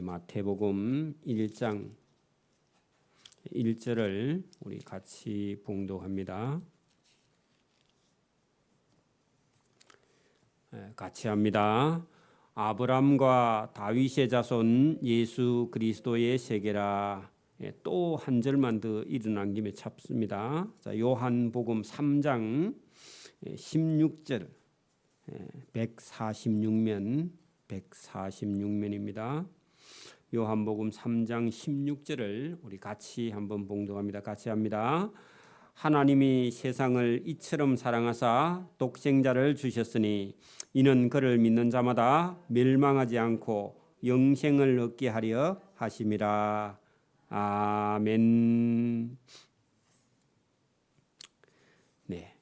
마태복음 1장 1절을 우리 같이 봉독합니다. 같이 합니다. 아브람과 다윗의 자손 예수 그리스도의 세계라. 또 한 절만 더 일어난 김에 잡습니다. 자, 요한복음 3장 16절 146면입니다. 요한복음 3장 16절을 우리 같이 한번 봉독합니다. 같이 합니다. 하나님이 세상을 이처럼 사랑하사 독생자를 주셨으니 이는 그를 믿는 자마다 멸망하지 않고 영생을 얻게 하려 하심이라. 아멘. 네,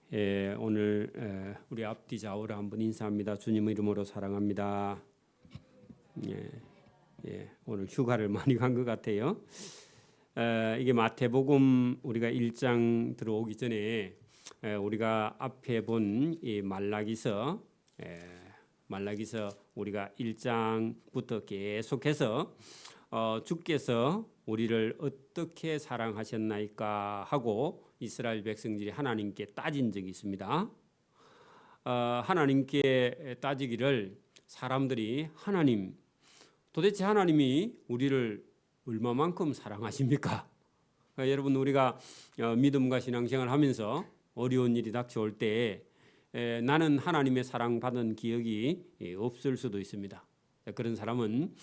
오늘 우리 앞뒤 좌우로 한번 인사합니다. 주님 이름으로 사랑합니다. 오늘 휴가를 많이 간 것 같아요. 이게 마태복음 우리가 1장 들어오기 전에 우리가 앞에 본 이 말라기서 우리가 1장부터 계속해서 주께서 우리를 어떻게 사랑하셨나이까 하고 이스라엘 백성들이 하나님께 따진 적이 있습니다. 하나님께 따지기를 사람들이 하나님, 도대체 하나님이 우리를 얼마만큼 사랑하십니까? 여러분, 우리가 믿음과 신앙생활을 하면서 어려운 일이 닥쳐올 때 나는 하나님의 사랑받은 기억이 없을 수도 있습니다. 그런 사람은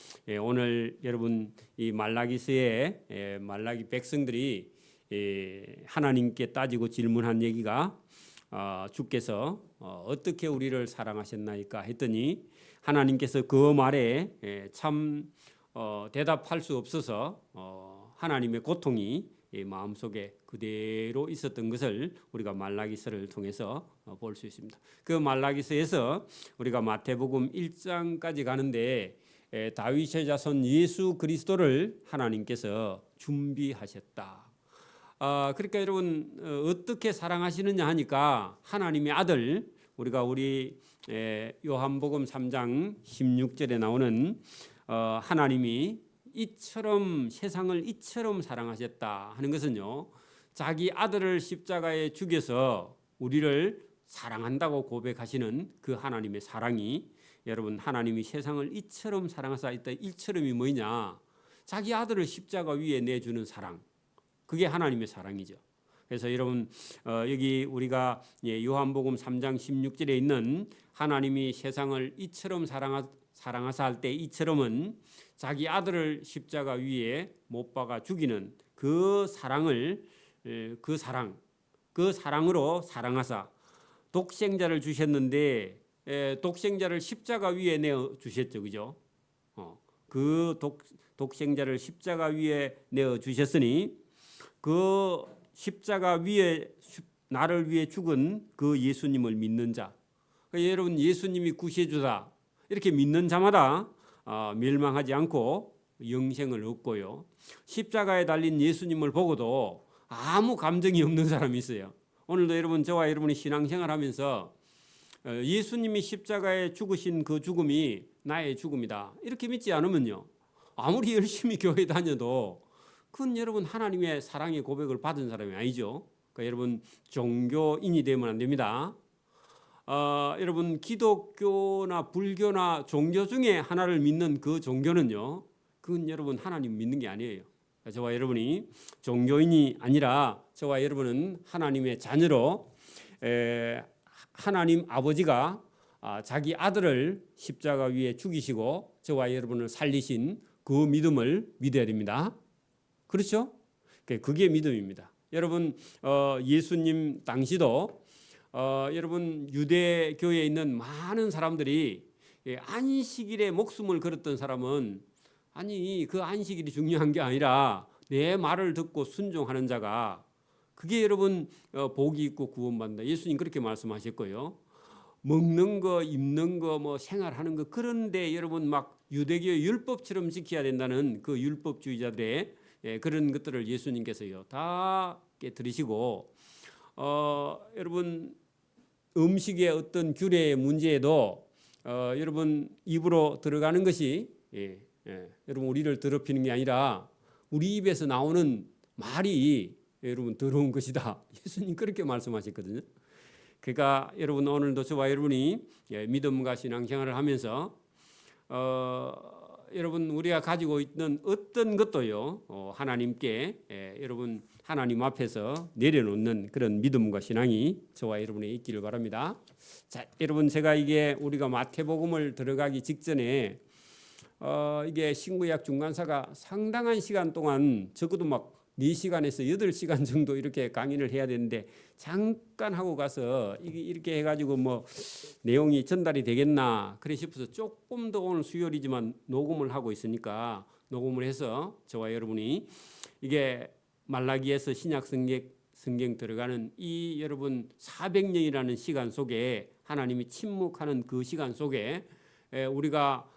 오늘 여러분 이 말라기서에 말라기 백성들이 하나님께 따지고 질문한 얘기가 주께서 어떻게 우리를 사랑하셨나이까 했더니 하나님께서 그 말에 참 대답할 수 없어서 하나님의 고통이 마음속에 그대로 있었던 것을 우리가 말라기서를 통해서 볼 수 있습니다. 그 말라기서에서 우리가 마태복음 1장까지 가는데 다윗의 자손 예수 그리스도를 하나님께서 준비하셨다. 그러니까 여러분 어떻게 사랑하시느냐 하니까 하나님의 아들 우리 요한복음 3장 16절에 나오는 하나님이 이처럼 세상을 이처럼 사랑하셨다 하는 것은요, 자기 아들을 십자가에 죽여서 우리를 사랑한다고 고백하시는 그 하나님의 사랑이, 여러분 하나님이 세상을 이처럼 사랑하사 있다. 이처럼이 뭐냐? 자기 아들을 십자가 위에 내주는 사랑, 그게 하나님의 사랑이죠. 그래서 여러분 여기 우리가 요한복음 3장 16절에 있는 하나님이 세상을 이처럼 사랑하사 할 때 이처럼은 자기 아들을 십자가 위에 못 박아 죽이는 그 사랑으로 사랑하사 독생자를 주셨는데 독생자를 십자가 위에 내어 주셨죠, 그죠? 그 독생자를 십자가 위에 내어 주셨으니 그 십자가 위에 나를 위해 죽은 그 예수님을 믿는 자, 여러분 예수님이 구세주다 이렇게 믿는 자마다 멸망하지 않고 영생을 얻고요. 십자가에 달린 예수님을 보고도 아무 감정이 없는 사람이 있어요. 오늘도 여러분 저와 여러분이 신앙생활하면서 예수님이 십자가에 죽으신 그 죽음이 나의 죽음이다 이렇게 믿지 않으면요, 아무리 열심히 교회 다녀도 그건 여러분 하나님의 사랑의 고백을 받은 사람이 아니죠. 그러니까 여러분 종교인이 되면 안 됩니다. 여러분 기독교나 불교나 종교 중에 하나를 믿는 그 종교는요, 그건 여러분 하나님 믿는 게 아니에요. 그러니까 저와 여러분이 종교인이 아니라 저와 여러분은 하나님의 자녀로 하나님 아버지가 자기 아들을 십자가 위에 죽이시고 저와 여러분을 살리신 그 믿음을 믿어야 됩니다. 그렇죠? 그게 믿음입니다. 여러분 예수님 당시도 여러분 유대교에 있는 많은 사람들이 안식일에 목숨을 걸었던 사람은 아니 그 안식일이 중요한 게 아니라 내 말을 듣고 순종하는 자가 그게 여러분 복이 있고 구원받는다. 예수님 그렇게 말씀하셨고요. 먹는 거, 입는 거, 뭐 생활하는 거 그런데 여러분 막 유대교의 율법처럼 지켜야 된다는 그 율법주의자들의 그런 것들을 예수님께서요 다 깨뜨리시고 여러분 음식의 어떤 규례의 문제에도 여러분 입으로 들어가는 것이 여러분 우리를 더럽히는 게 아니라 우리 입에서 나오는 말이 여러분 더러운 것이다. 예수님 그렇게 말씀하셨거든요. 그러니까 여러분 오늘도 저와 여러분이 믿음과 신앙생활을 하면서 여러분 우리가 가지고 있는 어떤 것도요 하나님께 여러분 하나님 앞에서 내려놓는 그런 믿음과 신앙이 저와 여러분의 있기를 바랍니다. 자, 여러분 제가 이게 우리가 마태복음을 들어가기 직전에 이게 신구약 중간사가 상당한 시간 동안 적어도 막 4시간에서 8시간 정도 이렇게 강의를 해야 되는데 잠깐 하고 가서 이렇게 해가지고 뭐 내용이 전달이 되겠나 그래 싶어서 조금 더 오늘 수요일이지만 녹음을 하고 있으니까 녹음을 해서 저와 여러분이 이게 말라기에서 신약 성경 들어가는 이 여러분 400년이라는 시간 속에 하나님이 침묵하는 그 시간 속에 우리가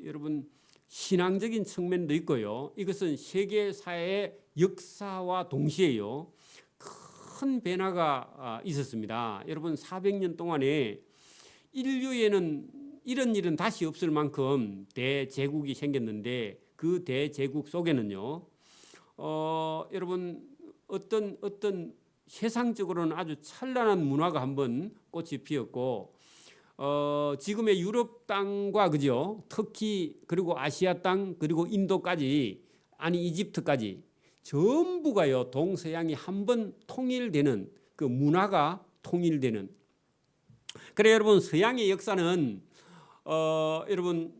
여러분 신앙적인 측면도 있고요. 이것은 세계사의 역사와 동시에요. 큰 변화가 있었습니다. 여러분 400년 동안에 인류에는 이런 일은 다시 없을 만큼 대제국이 생겼는데 그 대제국 속에는요. 여러분 어떤 세상적으로는 아주 찬란한 문화가 한번 꽃이 피었고 지금의 유럽 땅과 그죠? 터키 그리고 아시아 땅 그리고 인도까지 아니 이집트까지 전부가요 동서양이 한번 통일되는 그 문화가 통일되는. 그래 여러분 서양의 역사는 여러분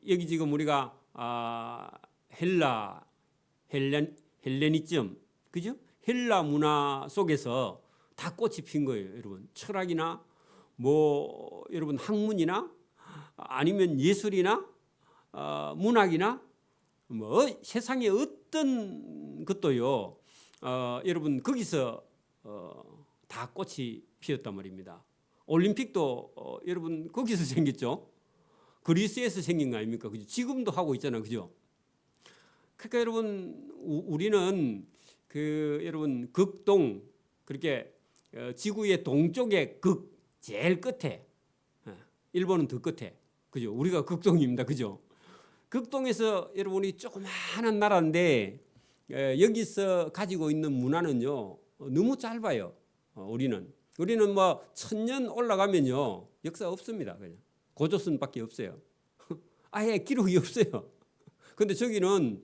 여기 지금 우리가 헬레니즘 그죠? 헬라 문화 속에서 다 꽃이 핀 거예요, 여러분. 철학이나 뭐 여러분 학문이나 아니면 예술이나 문학이나 뭐 세상의 어떤 것도요 여러분 거기서 다 꽃이 피었단 말입니다. 올림픽도 여러분 거기서 생겼죠. 그리스에서 생긴 거 아닙니까? 그죠? 지금도 하고 있잖아요, 그죠? 그러니까 여러분 우리는 여러분 극동 그렇게 지구의 동쪽의 극 제일 끝에 일본은 더 끝에 그죠? 우리가 극동입니다, 그죠? 극동에서 여러분이 조그마한 나라인데 여기서 가지고 있는 문화는요 너무 짧아요. 우리는 뭐 1000년 올라가면요 역사 없습니다. 그냥 고조선밖에 없어요. 아예 기록이 없어요. 근데 저기는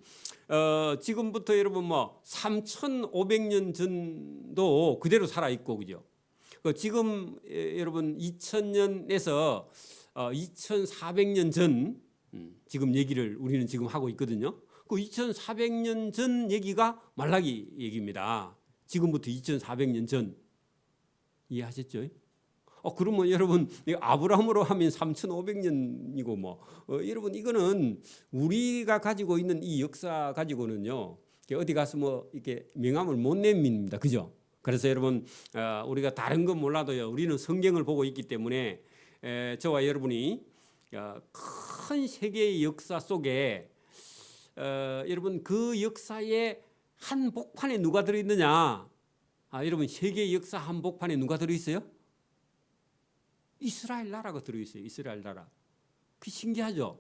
지금부터 여러분 뭐 3,500년 전도 그대로 살아 있고 그죠? 지금 여러분 2000년에서 2400년 전 지금 얘기를 우리는 지금 하고 있거든요. 그 2400년 전 얘기가 말라기 얘기입니다. 지금부터 2400년 전 이해하셨죠? 그러면 여러분 아브라함으로 하면 3,500년이고 뭐 여러분 이거는 우리가 가지고 있는 이 역사 가지고는요 어디 가서 뭐 이렇게 명함을 못 냅니다, 그죠? 그래서 여러분 우리가 다른 건 몰라도요 우리는 성경을 보고 있기 때문에 저와 여러분이 큰 세계의 역사 속에 여러분 그 역사의 한 복판에 누가 들어있느냐? 여러분 세계의 역사 한 복판에 누가 들어있어요? 이스라엘 나라가 들어있어요. 이스라엘 나라. 그 신기하죠?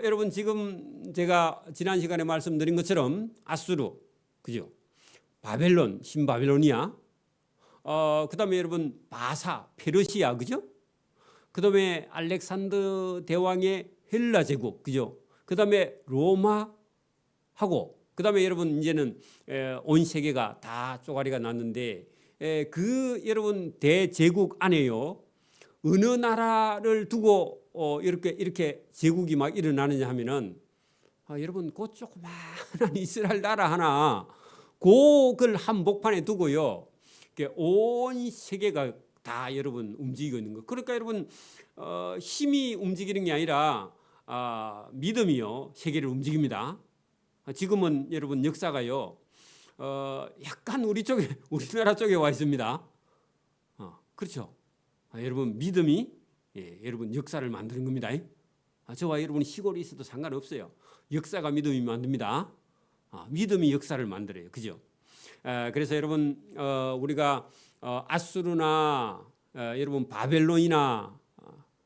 여러분 지금 제가 지난 시간에 말씀드린 것처럼 아수르, 그죠? 바벨론, 신바벨로니아, 그다음에 여러분 바사, 페르시아, 그죠? 그다음에 알렉산더 대왕의 헬라 제국, 그죠? 그다음에 로마하고, 그다음에 여러분 이제는 온 세계가 다 쪼가리가 났는데. 여러분 대제국 안에요 어느 나라를 두고 이렇게 제국이 막 일어나느냐 하면은 여러분 그 조그마한 이스라엘 나라 하나 그걸 한복판에 두고요 온 세계가 다 여러분 움직이고 있는 거. 그러니까 여러분 힘이 움직이는 게 아니라 믿음이요 세계를 움직입니다. 지금은 여러분 역사가요 약간 우리나라 쪽에 와 있습니다. 그렇죠. 여러분 믿음이 여러분 역사를 만드는 겁니다. 저와 여러분 시골에 있어도 상관없어요. 역사가 믿음이 만듭니다. 믿음이 역사를 만들어요. 그죠? 그래서 여러분 우리가 아수르나 여러분 바벨론이나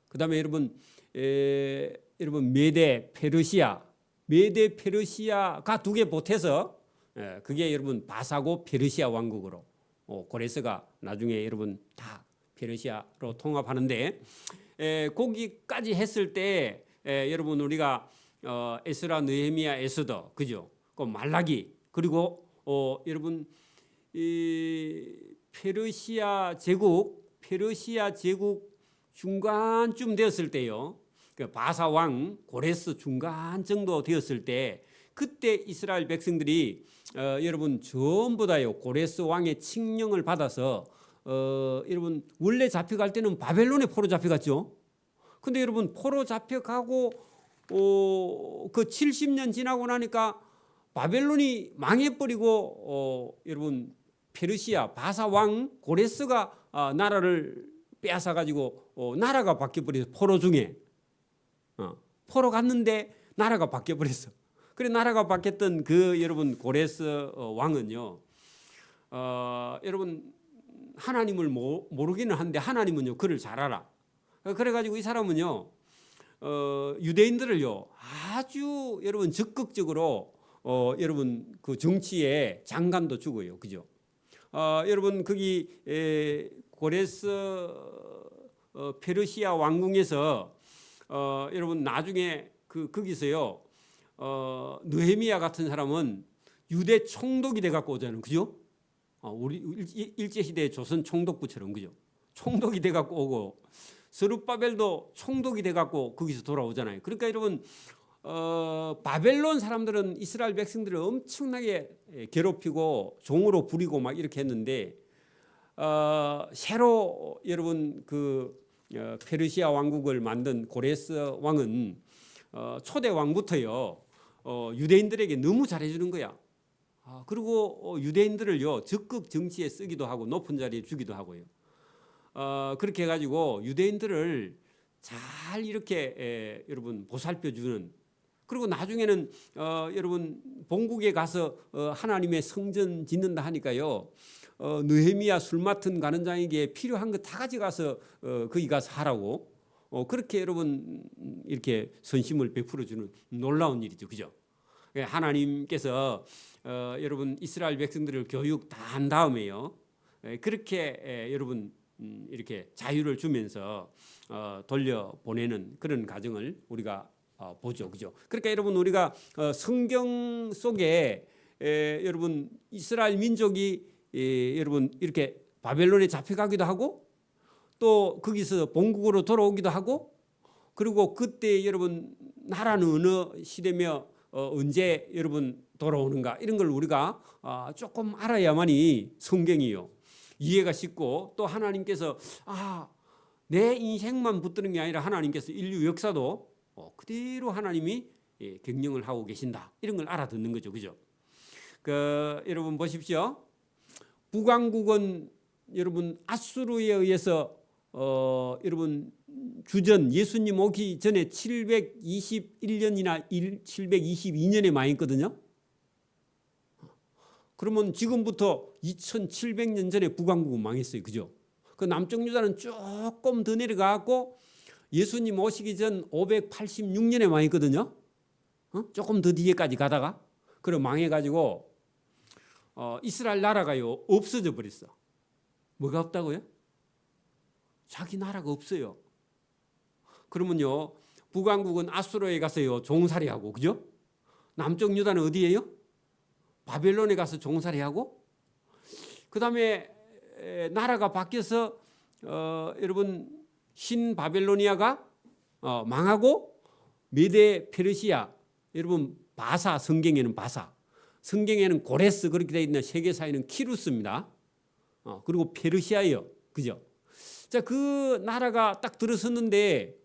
그다음에 여러분 여러분 메데 페르시아가 두 개 보태서 그게 여러분 바사고 페르시아 왕국으로 고레스가 나중에 여러분 다 페르시아로 통합하는데 거기까지 했을 때 여러분 우리가 에스라, 느헤미야, 에스더 그죠? 그 말라기 그리고 여러분 이 페르시아 제국 중간쯤 되었을 때요. 그 바사 왕 고레스 중간 정도 되었을 때 그때 이스라엘 백성들이 여러분 전부 다요 고레스 왕의 칙령을 받아서 여러분 원래 잡혀갈 때는 바벨론에 포로 잡혀갔죠. 근데 여러분 포로 잡혀가고 그 70년 지나고 나니까 바벨론이 망해버리고 여러분 페르시아 바사 왕 고레스가 나라를 빼앗아 가지고 나라가 바뀌어버려서 포로 중에 포로 갔는데 나라가 바뀌어버렸어. 그래 나라가 바뀌었던 그 여러분 고레스 왕은요, 여러분 하나님을 모르기는 한데 하나님은요 그를 잘 알아. 그래가지고 이 사람은요 유대인들을요 아주 여러분 적극적으로 여러분 그 정치에 장관도 주고요, 그죠? 여러분 거기 고레스 페르시아 왕궁에서 여러분 나중에 거기서요 느헤미야 같은 사람은 유대 총독이 돼 갖고 오잖아요, 그죠? 우리 일제 시대 조선 총독부처럼 그죠? 총독이 돼 갖고 오고 스룹바벨도 총독이 돼 갖고 거기서 돌아오잖아요. 그러니까 여러분 바벨론 사람들은 이스라엘 백성들을 엄청나게 괴롭히고 종으로 부리고 막 이렇게 했는데 새로 여러분 그 페르시아 왕국을 만든 고레스 왕은 초대 왕부터요 유대인들에게 너무 잘해주는 거야. 그리고 유대인들을요 적극 정치에 쓰기도 하고 높은 자리에 주기도 하고요. 그렇게 해가지고 유대인들을 잘 이렇게 여러분 보살펴주는. 그리고 나중에는 여러분 본국에 가서 하나님의 성전 짓는다 하니까요. 느헤미야 술 맡은 가는 자에게 필요한 거 다 가져가서 거기 가서 하라고 그렇게 여러분 이렇게 선심을 베풀어 주는 놀라운 일이죠, 그죠? 하나님께서 여러분 이스라엘 백성들을 교육 다 한 다음에요 그렇게 여러분 이렇게 자유를 주면서 돌려 보내는 그런 과정을 우리가 보죠, 그죠? 그러니까 여러분 우리가 성경 속에 여러분 이스라엘 민족이 여러분 이렇게 바벨론에 잡혀가기도 하고 또 거기서 본국으로 돌아오기도 하고 그리고 그때 여러분 나라는 어느 시대며 언제 여러분 돌아오는가 이런 걸 우리가 조금 알아야만이 성경이요 이해가 쉽고 또 하나님께서 내 인생만 붙드는 게 아니라 하나님께서 인류 역사도 그대로 하나님이 경영을 하고 계신다 이런 걸 알아듣는 거죠, 그죠? 여러분 보십시오. 북왕국은 여러분 아수르에 의해서 여러분 주전 예수님 오기 전에 721년이나 722년에 망했거든요. 그러면 지금부터 2700년 전에 북왕국은 망했어요, 그죠? 그 남쪽 유다는 조금 더 내려가고 예수님 오시기 전 586년에 망했거든요. 조금 더 뒤에까지 가다가 그래 망해가지고 이스라엘 나라가요 없어져 버렸어. 뭐가 없다고요? 자기 나라가 없어요. 그러면요 북왕국은 아수르에 가서요 종살이하고 그죠? 남쪽 유다는 어디예요? 바벨론에 가서 종살이하고 그다음에 나라가 바뀌어서 여러분 신바벨로니아가 망하고 메데 페르시아 여러분 바사 성경에는 바사 성경에는 고레스 그렇게 되어 있는 세계사에는 키루스입니다. 그리고 페르시아예요. 그죠? 자, 그 나라가 딱 들어섰는데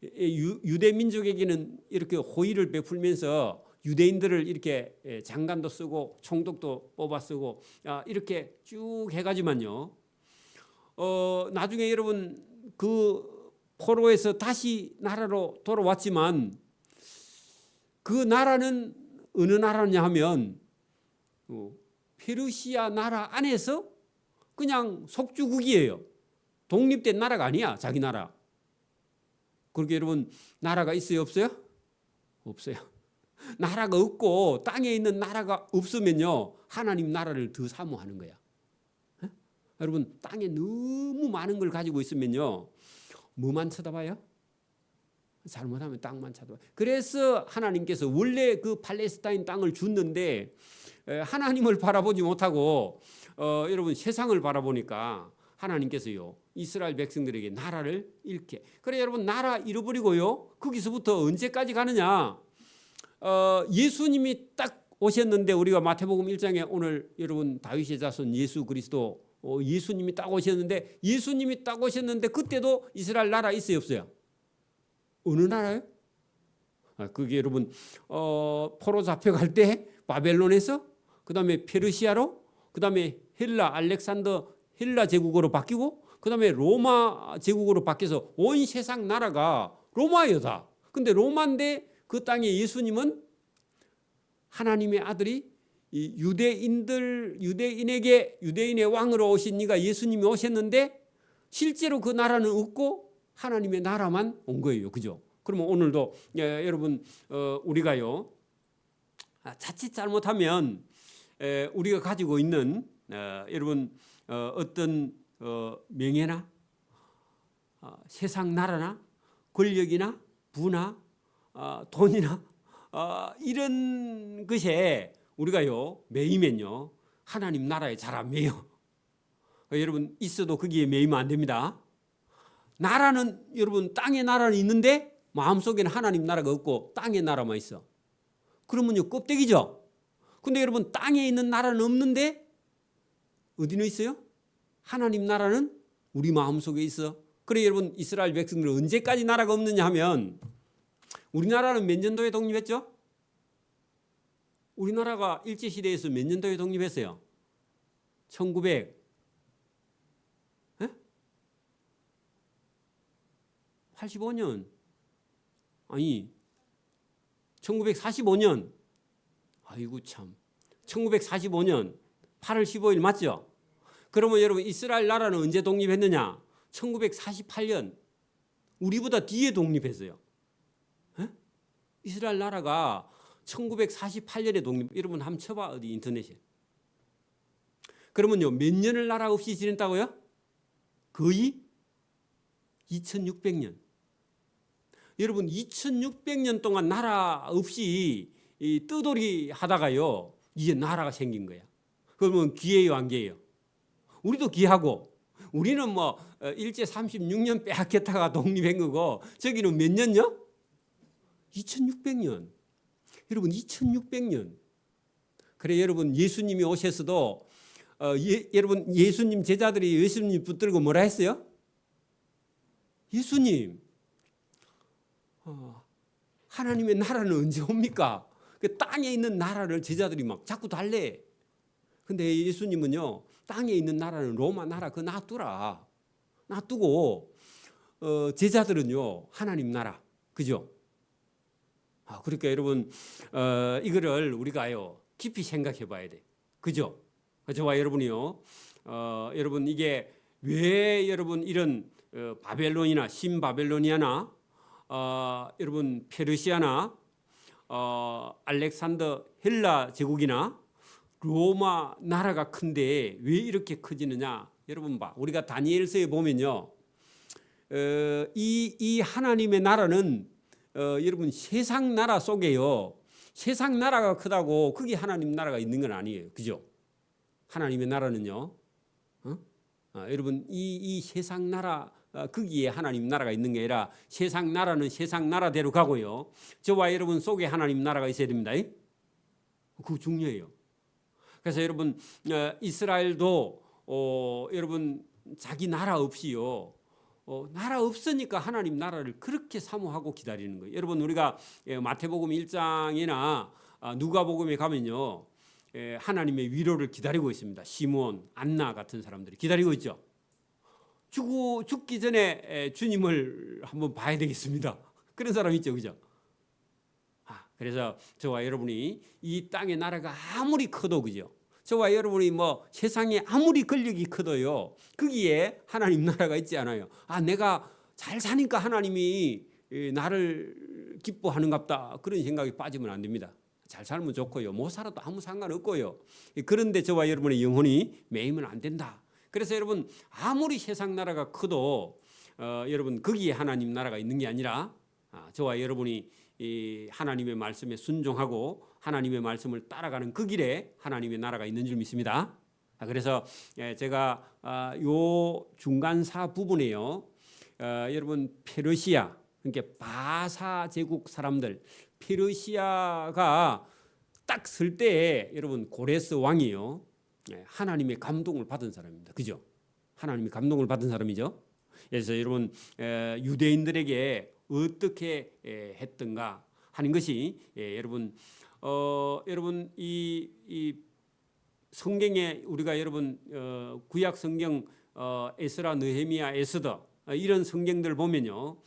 유대 민족에게는 이렇게 호의를 베풀면서 유대인들을 이렇게 장관도 쓰고 총독도 뽑아 쓰고 이렇게 쭉 해가지만요. 나중에 여러분 그 포로에서 다시 나라로 돌아왔지만 그 나라는 어느 나라냐 하면 페르시아 나라 안에서 그냥 속주국이에요. 독립된 나라가 아니야, 자기 나라. 그렇게 여러분 나라가 있어요, 없어요? 없어요. 나라가 없고 땅에 있는 나라가 없으면요 하나님 나라를 더 사모하는 거야. 에? 여러분 땅에 너무 많은 걸 가지고 있으면요 뭐만 쳐다봐요? 잘못하면 땅만 쳐다봐요. 그래서 하나님께서 원래 그 팔레스타인 땅을 줬는데 하나님을 바라보지 못하고 여러분 세상을 바라보니까 하나님께서요 이스라엘 백성들에게 나라를 잃게. 그래 여러분 나라 잃어버리고요 거기서부터 언제까지 가느냐? 예수님이 딱 오셨는데 우리가 마태복음 1장에 오늘 여러분 다윗의 자손 예수 그리스도 예수님이 딱 오셨는데 그때도 이스라엘 나라 있어요 없어요? 어느 나라요? 그게 여러분 포로 잡혀갈 때 바벨론에서 그다음에 페르시아로 그다음에 헬라 알렉산더 헬라 제국으로 바뀌고 그다음에 로마 제국으로 바뀌어서 온 세상 나라가 로마예요 다. 근데 로마인데 그 땅에 예수님은 하나님의 아들이 이 유대인의 왕으로 오신 이가 예수님이 오셨는데 실제로 그 나라는 없고 하나님의 나라만 온 거예요. 그죠? 그러면 오늘도 여러분 우리가요 자칫 잘못하면 우리가 가지고 있는 여러분 어떤 명예나 세상 나라나 권력이나 부나 돈이나 이런 것에 우리가요 매이면요 하나님 나라에 잘 안 매요. 여러분 있어도 거기에 매이면 안 됩니다. 나라는 여러분 땅의 나라는 있는데 마음속에는 하나님 나라가 없고 땅의 나라만 있어. 그러면요 껍데기죠. 근데 여러분 땅에 있는 나라는 없는데 어디는 있어요? 하나님 나라는 우리 마음속에 있어. 그래 여러분 이스라엘 백성들은 언제까지 나라가 없느냐 하면 우리나라는 몇 년도에 독립했죠? 우리나라가 일제시대에서 몇 년도에 독립했어요? 1985년 아니 1945년 아이고 참 1945년 8월 15일 맞죠? 그러면 여러분 이스라엘 나라는 언제 독립했느냐? 1948년 우리보다 뒤에 독립했어요. 에? 이스라엘 나라가 1948년에 독립. 여러분 한번 쳐봐 어디 인터넷에. 그러면요 몇 년을 나라 없이 지냈다고요? 거의 2600년. 여러분 2600년 동안 나라 없이 뜨돌이 하다가요 이제 나라가 생긴 거야. 그러면 기회예요 안 기회예요? 우리도 기하고 우리는 뭐 일제 36년 빼앗겼다가 독립한 거고 저기는 몇 년요? 2600년. 여러분 2600년. 그래 여러분 예수님이 오셔서도 여러분 예수님 제자들이 예수님 붙들고 뭐라 했어요? 예수님 하나님의 나라는 언제 옵니까? 그 땅에 있는 나라를 제자들이 막 자꾸 달래. 근데 예수님은요 땅에 있는 나라는 로마 나라 그거 놔두라. 놔두고 제자들은요 하나님 나라. 그죠? 그러니까 여러분 이거를 우리가요 깊이 생각해 봐야 돼. 그죠? 저와 여러분이요 여러분 이게 왜 여러분 이런 바벨론이나 신바벨로니아나 여러분 페르시아나 알렉산더 헬라 제국이나 로마 나라가 큰데 왜 이렇게 커지느냐? 여러분 봐. 우리가 다니엘서에 보면요. 이 하나님의 나라는 여러분 세상 나라 속에요. 세상 나라가 크다고 거기 하나님 나라가 있는 건 아니에요. 그죠? 하나님의 나라는요. 여러분 이 세상 나라 거기에 하나님 나라가 있는 게 아니라 세상 나라는 세상 나라대로 가고요. 저와 여러분 속에 하나님 나라가 있어야 됩니다. 그거 중요해요. 그래서 여러분 이스라엘도 여러분 자기 나라 없이요. 나라 없으니까 하나님 나라를 그렇게 사모하고 기다리는 거예요. 여러분 우리가 마태복음 1장이나 누가복음에 가면요. 하나님의 위로를 기다리고 있습니다. 시므온, 안나 같은 사람들이 기다리고 있죠. 죽기 전에 주님을 한번 봐야 되겠습니다. 그런 사람 있죠. 그죠? 그래서 저와 여러분이 이 땅의 나라가 아무리 커도 그죠? 저와 여러분이 뭐 세상에 아무리 권력이 커도요. 거기에 하나님 나라가 있지 않아요. 내가 잘 사니까 하나님이 나를 기뻐하는갑다 그런 생각이 빠지면 안 됩니다. 잘 살면 좋고요. 못 살아도 아무 상관없고요. 그런데 저와 여러분의 영혼이 매이면 안 된다. 그래서 여러분 아무리 세상 나라가 커도 여러분 거기에 하나님 나라가 있는 게 아니라 저와 여러분이 이 하나님의 말씀에 순종하고 하나님의 말씀을 따라가는 그 길에 하나님의 나라가 있는 줄 믿습니다. 그래서 제가 요 중간사 부분에요. 여러분 페르시아 그러니까 바사 제국 사람들 페르시아가 딱 설 때에 여러분 고레스 왕이요. 하나님의 감동을 받은 사람입니다. 그죠? 하나님의 감동을 받은 사람이죠. 그래서 여러분 유대인들에게 어떻게 했던가 하는 것이 여러분 여러분 이 성경에 우리가 여러분 구약 성경 에스라 느헤미야 에스더 이런 성경들 보면요.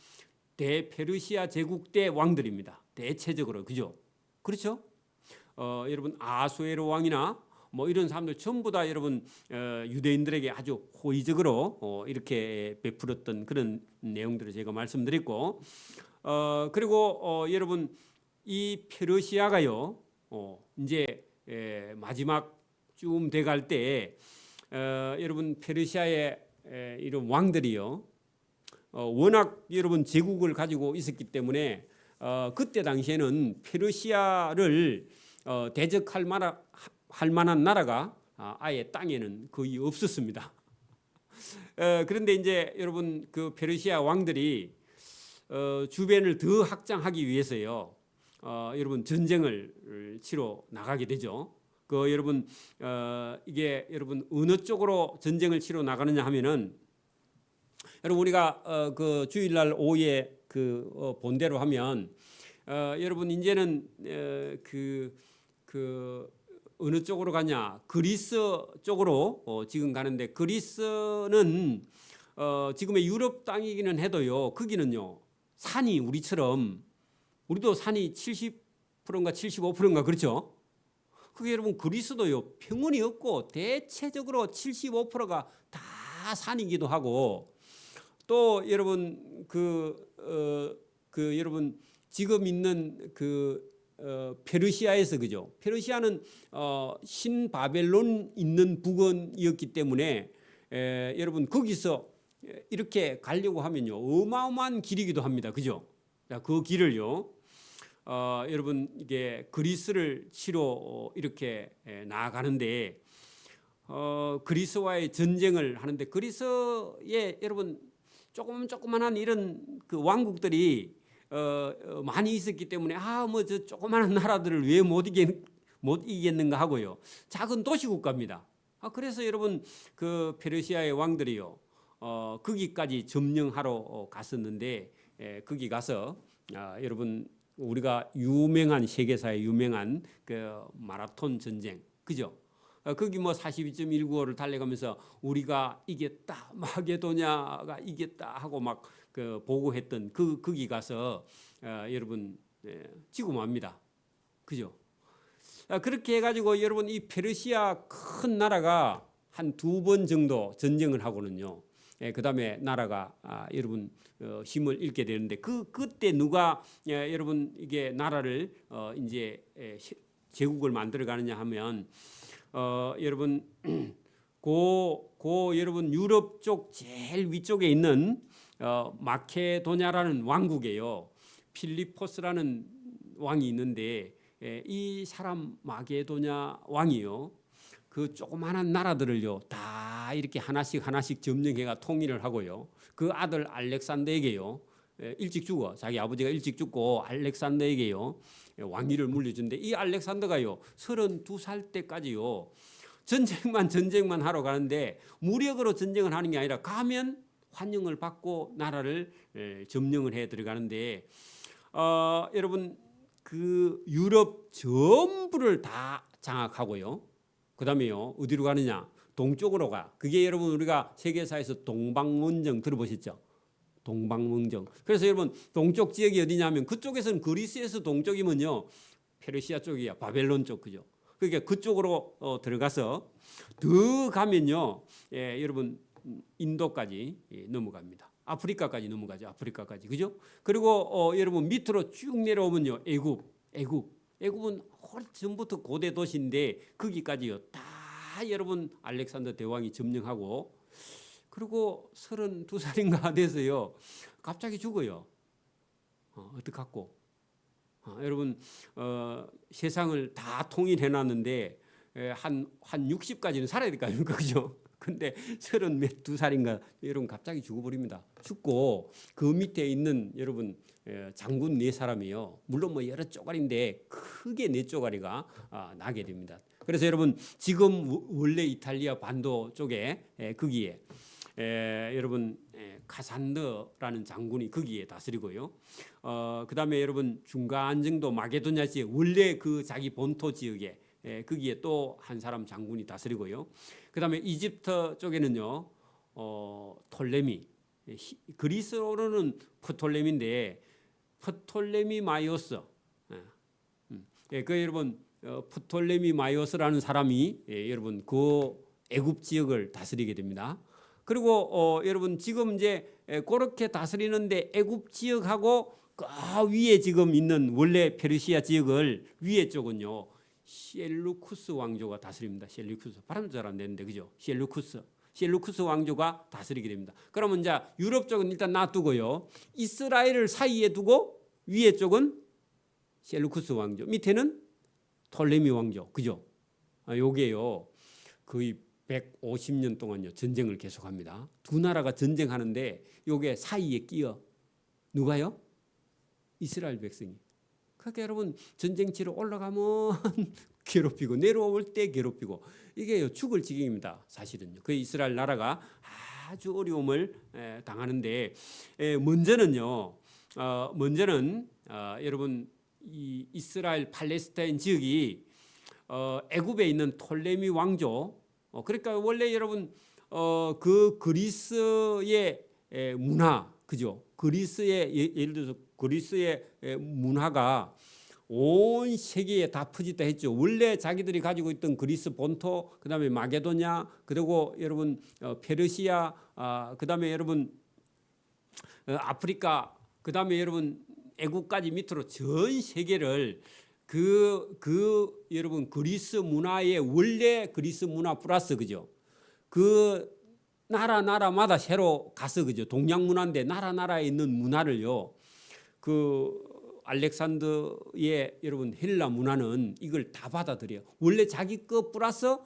대페르시아 제국 때 왕들입니다. 대체적으로 그죠? 그렇죠? 여러분 아수에로 왕이나 뭐 이런 사람들 전부 다 여러분 유대인들에게 아주 호의적으로 이렇게 베풀었던 그런 내용들을 제가 말씀드렸고 그리고 여러분 이 페르시아가요 이제 마지막 쯤 돼갈 때 여러분 페르시아의 이런 왕들이요 워낙 여러분 제국을 가지고 있었기 때문에 그때 당시에는 페르시아를 대적할 만한 나라가 아예 땅에는 거의 없었습니다. 그런데 이제 여러분 그 페르시아 왕들이 주변을 더 확장하기 위해서요. 여러분 전쟁을 치러 나가게 되죠. 그 여러분 이게 여러분 어느 쪽으로 전쟁을 치러 나가느냐 하면은 여러분 우리가 그 주일날 오후에 그 본대로 하면 여러분 이제는 그 어느 쪽으로 가냐 그리스 쪽으로 지금 가는데 그리스는 지금의 유럽 땅이기는 해도요 거기는요 산이 우리도 산이 70%인가 75%인가 그렇죠? 그게 여러분 그리스도요 평원이 없고 대체적으로 75%가 다 산이기도 하고 또 여러분 여러분 지금 있는 페르시아에서 그죠? 페르시아는 신바벨론 있는 부근이었기 때문에 여러분 거기서 이렇게 가려고 하면요 어마어마한 길이기도 합니다. 그죠? 그 길을요 여러분 이게 그리스를 치러 이렇게 나아가는데 그리스와의 전쟁을 하는데 그리스에 여러분 조그만한 이런 그 왕국들이 많이 있었기 때문에 뭐 저 조그만한 나라들을 왜 못 이기겠는가 하고요. 작은 도시국가입니다. 그래서 여러분 그 페르시아의 왕들이요 거기까지 점령하러 갔었는데 거기 가서 여러분 우리가 유명한 세계사의 유명한 그 마라톤 전쟁 그죠? 거기 뭐 42.195를 달려가면서 우리가 이겼다 마게도냐가 이겼다 하고 막 그 보고했던 거기 가서 여러분 지고 맙니다. 그죠? 그렇게 해가지고 여러분 이 페르시아 큰 나라가 한 2번 정도 전쟁을 하고는요. 그다음에 나라가 여러분 힘을 잃게 되는데 그때 누가 여러분 이게 나라를 이제 제국을 만들어 가느냐 하면 여러분 여러분 유럽 쪽 제일 위쪽에 있는 마케도냐라는 왕국이에요. 필리포스라는 왕이 있는데 이 사람 마게도냐 왕이요. 그 조그마한 나라들을요 다 이렇게 하나씩 점령해가 통일을 하고요. 그 아들 알렉산더에게요 일찍 죽어 자기 아버지가 일찍 죽고 알렉산더에게요 왕위를 물려준데 이 알렉산더가요 32살 때까지요 전쟁만 하러 가는데 무력으로 전쟁을 하는 게 아니라 가면 환영을 받고 나라를 점령을 해 들어가는데 여러분 그 유럽 전부를 다 장악하고요. 그다음에요 어디로 가느냐 동쪽으로 가. 그게 여러분 우리가 세계사에서 동방원정 들어보셨죠? 동방원정. 그래서 여러분 동쪽 지역이 어디냐면 그쪽에서는 그리스에서 동쪽이면요 페르시아 쪽이야 바벨론 쪽 그죠? 그러니까 그쪽으로 들어가서 더 가면요 여러분 인도까지 넘어갑니다. 아프리카까지 넘어가죠. 아프리카까지. 그죠? 그리고 여러분 밑으로 쭉 내려오면요. 애굽은 전부터 고대 도시인데 거기까지요. 다 여러분 알렉산더 대왕이 점령하고 그리고 32살인가 돼서요. 갑자기 죽어요. 어떡하고? 여러분 세상을 다 통일해 놨는데 한 60까지는 살아야 될 거 아닙니까? 그죠? 근데 32살인가 여러분 갑자기 죽어버립니다. 죽고 그 밑에 있는 여러분 장군 4사람이요. 물론 뭐 여러 쪼가리인데 크게 4쪼가리가 나게 됩니다. 그래서 여러분 지금 원래 이탈리아 반도 쪽에 거기에 여러분 카산더라는 장군이 거기에 다스리고요. 그다음에 여러분 중간 정도 마게도냐 지역 원래 그 자기 본토 지역에 거기에 또 한 사람 장군이 다스리고요. 그다음에 이집트 쪽에는요. 톨레미 그리스로는 프톨레미인데 프톨레미 마이오스 그 여러분 프톨레미 마이오스라는 사람이 여러분 그 애굽 지역을 다스리게 됩니다. 그리고 여러분 지금 이제 그렇게 다스리는데 애굽 지역하고 그 위에 지금 있는 원래 페르시아 지역을 위에 쪽은요 셀루쿠스 왕조가 다스립니다. 셀루쿠스 발음도 잘 안 되는데 그죠? 셀루쿠스 왕조가 다스리게 됩니다. 그러면 이제 유럽 쪽은 일단 놔두고요. 이스라엘을 사이에 두고 위에 쪽은 셀루쿠스 왕조, 밑에는 톨레미 왕조, 그죠? 요게요 거의 150년 동안요 전쟁을 계속합니다. 두 나라가 전쟁하는데 요게 사이에 끼어 누가요? 이스라엘 백성이. 그러니까 여러분 전쟁치로 올라가면 괴롭히고 내려올 때 괴롭히고 이게 죽을 지경입니다. 사실은요. 그 이스라엘 나라가 아주 어려움을 당하는데 먼저는 여러분 이 이스라엘 팔레스타인 지역이 애굽에 있는 톨레미 왕조 그러니까 원래 여러분 그 그리스의 문화 그죠? 그리스의 예를 들어서 그리스의 문화가 온 세계에 다 퍼지다 했죠. 원래 자기들이 가지고 있던 그리스 본토, 그다음에 마게도냐, 그리고 여러분 페르시아, 그다음에 여러분 아프리카, 그다음에 여러분 애국까지 밑으로 전 세계를 여러분 그리스 문화의 원래 그리스 문화 플러스 그죠? 그 나라마다 새로 가서 그죠? 동양 문화인데 나라에 있는 문화를요. 그 알렉산더의 여러분 헬라 문화는 이걸 다 받아들여요. 원래 자기 거 플러스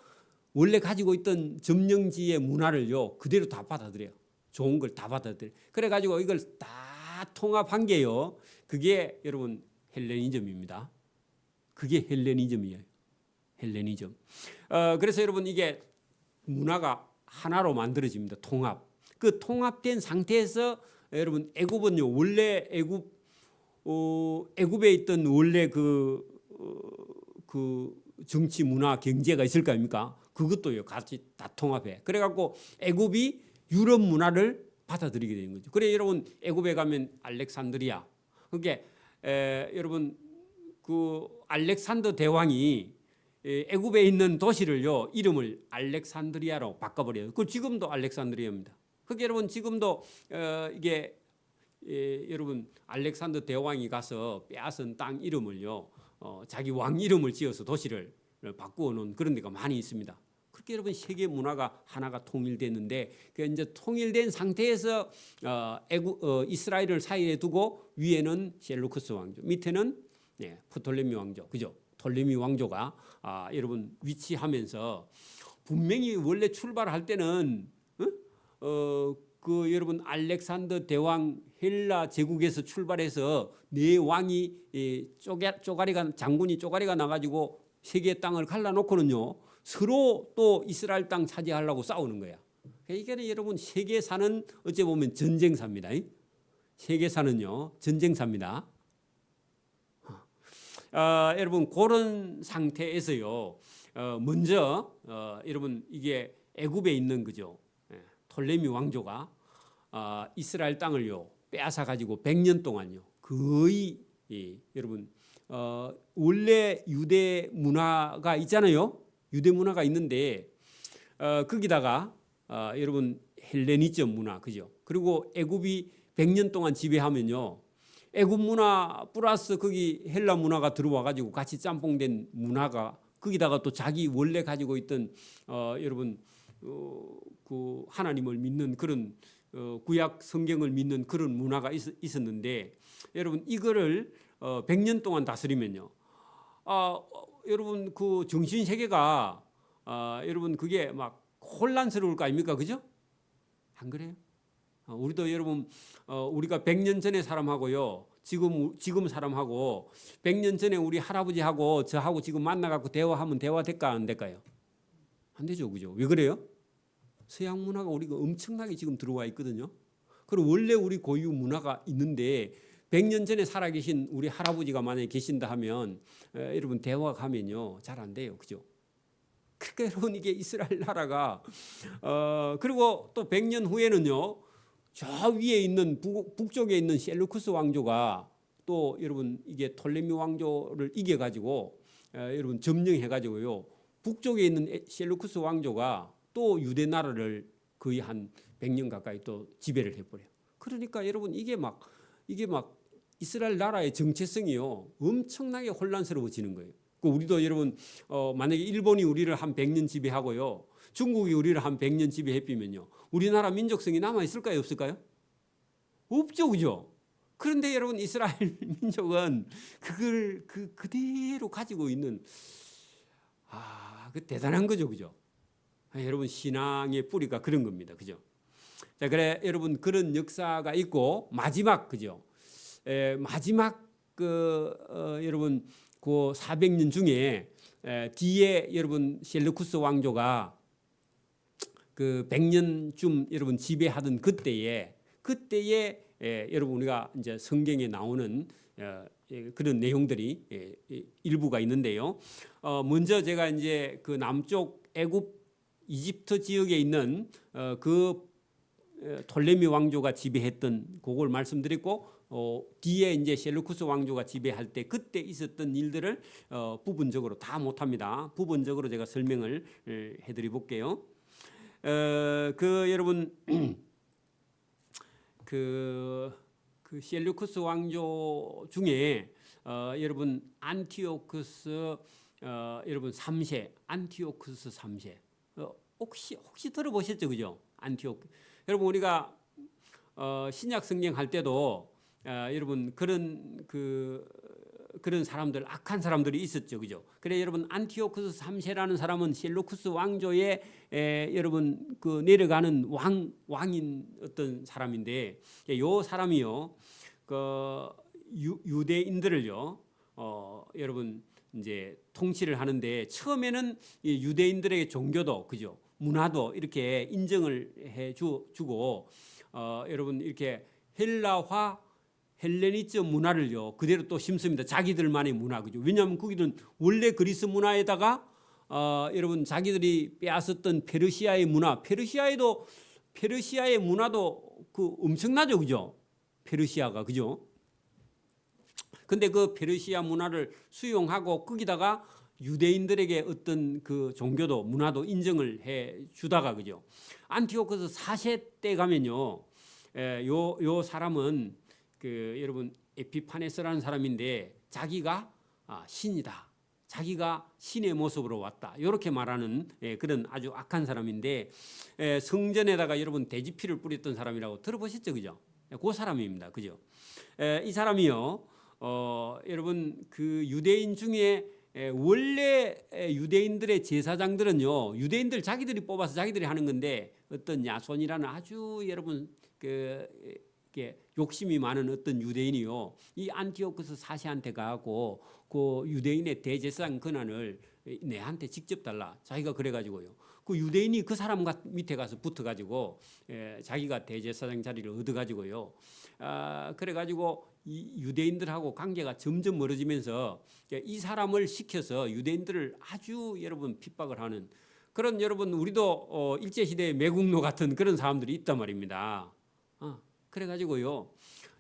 원래 가지고 있던 점령지의 문화를요 그대로 다 받아들여요. 좋은 걸 다 받아들여요. 그래가지고 이걸 다 통합한 게요. 그게 여러분 헬레니즘입니다. 그게 헬레니즘이에요. 헬레니즘. 그래서 여러분 이게 문화가 하나로 만들어집니다. 통합. 그 통합된 상태에서 여러분 애굽은요 원래 애굽에 있던 원래 그 정치 문화 경제가 있을 거 아닙니까? 그것도요 같이 다 통합해. 그래갖고 애굽이 유럽 문화를 받아들이게 되는 거죠. 그래 여러분 애굽에 가면 알렉산드리아. 그게 여러분 그 알렉산더 대왕이 애굽에 있는 도시를요 이름을 알렉산드리아로 바꿔버려요. 그 지금도 알렉산드리아입니다. 그게 여러분 지금도 이게 여러분 알렉산더 대왕이 가서 빼앗은 땅 이름을요 자기 왕 이름을 지어서 도시를 바꾸어 놓은 그런 데가 많이 있습니다. 그렇게 여러분 세계 문화가 하나가 통일됐는데 그 이제 통일된 상태에서 이스라엘을 사이에 두고 위에는 셀루쿠스 왕조, 밑에는 프톨레미 왕조, 그죠? 톨레미 왕조가 여러분 위치하면서 분명히 원래 출발할 때는 그 여러분 알렉산더 대왕 헬라 제국에서 출발해서 네 왕이 쪼가리가 장군이 쪼가리가 나가지고 세계 땅을 갈라놓고는요 서로 또 이스라엘 땅 차지하려고 싸우는 거야. 이게 여러분 세계사는 어찌 보면 전쟁사입니다. 세계사는요 전쟁사입니다. 여러분 그런 상태에서요 먼저 여러분 이게 애굽에 있는 그죠 톨레미 왕조가 이스라엘 땅을요 빼앗아 가지고 100년 동안요 거의 여러분 원래 유대 문화가 있잖아요. 유대 문화가 있는데 거기다가 여러분 헬레니즘 문화, 그죠? 그리고 애굽이 100년 동안 지배하면요, 애굽 문화 플러스 거기 헬라 문화가 들어와 가지고 같이 짬뽕된 문화가, 거기다가 또 자기 원래 가지고 있던 여러분 그 하나님을 믿는 그런 구약 성경을 믿는 그런 문화가 있었는데, 여러분 이거를 100년 동안 다스리면요, 여러분 그 정신 세계가 여러분 그게 막 혼란스러울 거 아닙니까, 그죠? 안 그래요? 우리도 여러분 우리가 100년 전에 사람하고요, 지금 사람하고 100년 전에 우리 할아버지하고 저하고 지금 만나갖고 대화하면 대화 될까 안 될까요? 안 되죠, 그죠? 왜 그래요? 서양 문화가 우리가 엄청나게 지금 들어와 있거든요. 그리고 원래 우리 고유 문화가 있는데 100년 전에 살아계신 우리 할아버지가 만약에 계신다 하면 여러분 대화가 하면요 잘 안 돼요, 그죠? 그러니까 여러분 이게 이스라엘 나라가 그리고 또 100년 후에는요, 저 위에 있는 북쪽에 있는 셀루쿠스 왕조가 또 여러분 이게 톨레미 왕조를 이겨 가지고 여러분 점령해 가지고요, 북쪽에 있는 셀루쿠스 왕조가 또 유대 나라를 거의 한 100년 가까이 또 지배를 해버려요. 그러니까 여러분 이게 막 이스라엘 나라의 정체성이요 엄청나게 혼란스러워지는 거예요. 우리도 여러분 만약에 일본이 우리를 한 100년 지배하고요, 중국이 우리를 한 100년 지배해비면요, 우리나라 민족성이 남아 있을까요, 없을까요? 없죠, 그죠? 그런데 여러분 이스라엘 민족은 그걸 그대로 가지고 있는 그 대단한 거죠, 그죠? 여러분 신앙의 뿌리가 그런 겁니다, 그죠? 자, 그래 여러분 그런 역사가 있고 마지막, 그죠? 마지막 여러분 그 400년 중에 뒤에 여러분 셀루쿠스 왕조가 그 100년쯤 여러분 지배하던 그때에 여러분 우리가 이제 성경에 나오는 그런 내용들이 일부가 있는데요. 먼저 제가 이제 그 남쪽 애굽 이집트 지역에 있는 그 톨레미 왕조가 지배했던 그걸 말씀드렸고, 뒤에 이제 셀루쿠스 왕조가 지배할 때 그때 있었던 일들을 부분적으로 다 못합니다. 부분적으로 제가 설명을 해드려 볼게요. 그 여러분 그 셀루쿠스 왕조 중에 여러분 안티오쿠스 여러분 3세, 안티오쿠스 3세 혹시 들어보셨죠, 그죠? 안티오쿠. 여러분 우리가 신약 성경 할 때도 여러분 그런 사람들, 악한 사람들이 있었죠, 그죠? 그래 여러분 안티오쿠스 3세라는 사람은 셀루쿠스 왕조에 여러분 그 내려가는 왕인 어떤 사람인데, 요 사람이요 그 유대인들을요 여러분 이제 통치를 하는데, 처음에는 유대인들에게 종교도, 그죠, 문화도 이렇게 인정을 해 주고 여러분 이렇게 헬라화 헬레니즘 문화를요 그대로 또 심습니다. 자기들만의 문화, 그죠? 왜냐하면 거기는 원래 그리스 문화에다가 여러분 자기들이 빼앗았던 페르시아의 문화, 페르시아의 문화도 그 엄청나죠, 그죠? 페르시아가, 그죠? 근데 그 페르시아 문화를 수용하고 거기다가 유대인들에게 어떤 그 종교도 문화도 인정을 해 주다가, 그죠? 안티오쿠스 4세 때 가면요, 요 사람은 그 여러분 에피파네스라는 사람인데, 자기가 신이다, 자기가 신의 모습으로 왔다, 이렇게 말하는 그런 아주 악한 사람인데, 성전에다가 여러분 돼지피를 뿌렸던 사람이라고 들어보셨죠, 그죠? 그 사람입니다, 그죠? 이 사람이요 여러분 그 유대인 중에 원래 유대인들의 제사장들은요, 유대인들 자기들이 뽑아서 자기들이 하는 건데, 어떤 야손이라는 아주 여러분 욕심이 많은 어떤 유대인이요, 이 안티오쿠스 4세한테 가고 그 유대인의 대제사장 권한을 내한테 직접 달라, 자기가 그래가지고요, 그 유대인이 그 사람 밑에 가서 붙어가지고 자기가 대제사장 자리를 얻어가지고요, 그래가지고 이 유대인들하고 관계가 점점 멀어지면서 이 사람을 시켜서 유대인들을 아주 여러분 핍박을 하는 그런, 여러분 우리도 일제시대의 매국노 같은 그런 사람들이 있단 말입니다. 그래가지고요,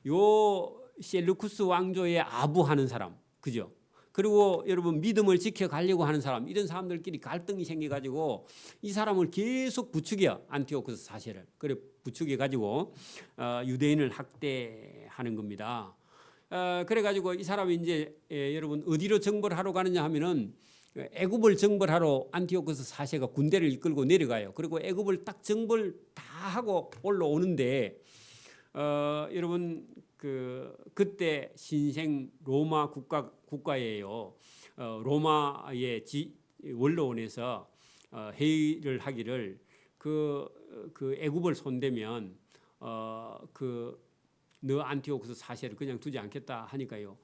요 셀루쿠스 왕조의 아부하는 사람, 그죠? 그리고 여러분 믿음을 지켜가려고 하는 사람, 이런 사람들끼리 갈등이 생겨가지고 이 사람을 계속 부추겨, 안티오코스 사세를. 그래 부추겨가지고 유대인을 학대하는 겁니다. 그래가지고 이 사람이 이제 여러분 어디로 정벌을 하러 가느냐 하면은 애굽을 정벌하러 안티오코스 사세가 군대를 이끌고 내려가요. 그리고 애굽을 딱 정벌 다 하고 올라오는데 여러분 그때 신생 로마 국가예요. 로마의 원로원에서 회의를 하기를 그 애굽을 손대면 너 안티오코스 사세를 그냥 두지 않겠다 하니까요.